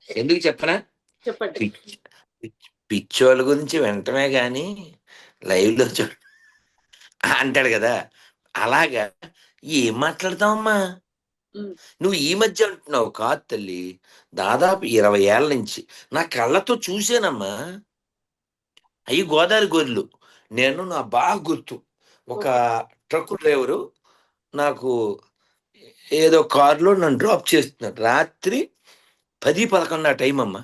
ఎందుకు చెప్పనా? చెప్పండి. పిచ్చోళ్ళ గురించి వినటమే గాని లైవ్‌లో అంటాడు గదా! అలాగా ఏం మాట్లాడతావమ్మా? హ్మ్. నువ్వు ఈ మధ్య అంటున్నావు. కాదు తల్లి. దాదాపు 20 ఏళ్ల నుంచి. నా కళ్ళతో చూసానమ్మా. అయి గోదావరి గొర్రెలు. నాకు బాగా గుర్తు. ఒక ఓకే. ట్రక్కు డ్రైవరు నాకు ఏదో కారులో నన్ను డ్రాప్ చేస్తున్నాడు. రాత్రి 10, 11 ఆ టైమమ్మా.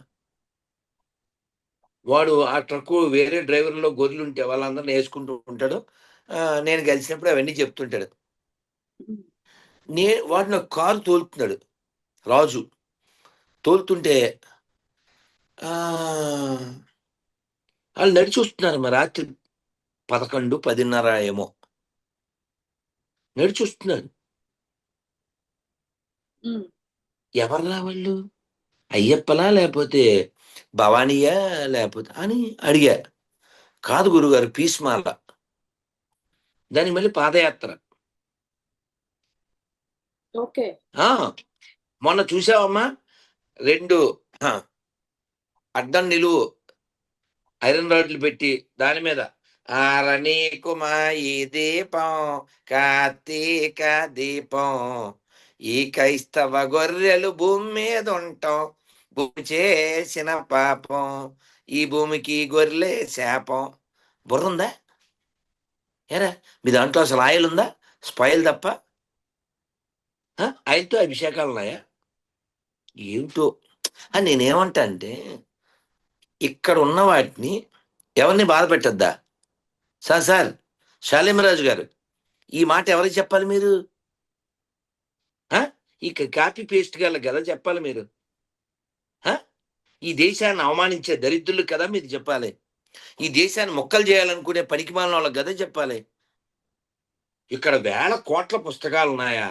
వాడు ఆ ట్రక్కు వేరే డ్రైవర్‌లో గొర్రెలుంటే వాళ్ళందరిని యేసుకుంటూ ఉంటాడు. నేను కలిసినప్పుడు అవన్నీ చెప్తుంటాడు. హ్మ్. వాడు నాకు కారు తోలుతున్నాడు. రాజు. తోలుతుంటే ఆహ్, ఆళ్ళు నడిచొస్తున్నారమ్మా రాత్రి 11, 10:30 ఏమో. నడిచొస్తున్నారు. హ్మ్. ఎవర్రా వాళ్ళు? అయ్యప్పలా? లేపోతే భవానీయా? లేపోతే అని అడిగా. కాదు గురుగారు పీస్‌మాల. దానికి మళ్ళీ పాదయాత్ర. ఓకే. ఆ! మొన్న చూసావమ్మా? 2 ఆ! అడ్డం నిలువు ఐరన్ రాడ్‌లు పెట్టి దాని మీద ఆరనీకు మా ఈ దీపం కార్తీక దీపం. ఈ క్రైస్తవ గొర్రెలు భూమి మీదుంటాం. భూమి చేసిన పాపం. ఈ భూమికి ఈ గొర్రెలే శాపం. బుర్రుందా? ఏరా! మీ దాంట్లో అసలు ఆయిలుందా? స్పాయిల్ తప్ప? ఆయిల్‌తో అభిషేకాలున్నాయా? ఏమిటో! నేనేమంటా అంటే, ఇక్కడున్న వాటిని ఎవరిని బాధ పెట్టొద్దా? సార్ శాలిమరాజు గారు, ఈ మాట ఎవరికి చెప్పాలి మీరు? ఆ! ఈ కాపీ పేస్ట్ గాళ్ళకి గదా చెప్పాలి మీరు. ఆ! ఈ దేశాన్ని అవమానించే దరిద్రులకు కదా మీరు చెప్పాలి. ఈ దేశాన్ని ముక్కలు చేయాలనుకునే పనికిమాలినోళ్ళకి గదా చెప్పాలి. ఇక్కడ వేల కోట్ల పుస్తకాలున్నాయా?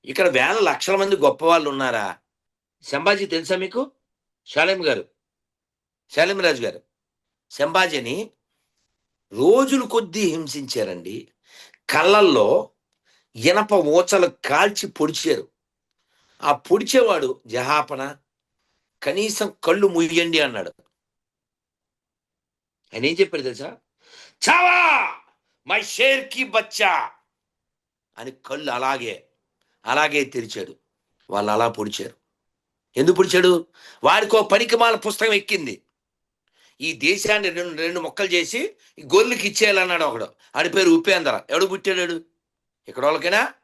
ఇక్కడ వేల లక్షల మంది గొప్పవాళ్ళున్నారా? సంభాజీ తెలుసా మీకు? శాలేం గారు, శాలిమరాజు గారు. సంభాజిని రోజులు కొద్దీ హింసించారండి. కళ్ళల్లో ఇనప ఊచలు కాల్చి పొడిచారు. ఆ పొడిచేవాడు జహాపన కనీసం కళ్ళు ముయ్యండి అన్నాడు. ఆయన ఏం చెప్పాడు తెలుసా? చావా మై షేర్ కి బచ్చా అని కళ్ళు అలాగే తెరిచాడు. వాళ్ళు అలా పొడిచారు. ఎందుకు పొడిచాడు? వాడికో పనికిమాల పుస్తకం ఎక్కింది. ఈ దేశాన్ని రెండు రెండు ముక్కలు చేసి ఈ గొర్రెలకి ఇచ్చేయాలన్నాడు ఒకడు. ఆడి పేరు ఉపేంద్ర. ఎవడు పుట్టాడు? ఇక్కడ వాళ్ళకైనా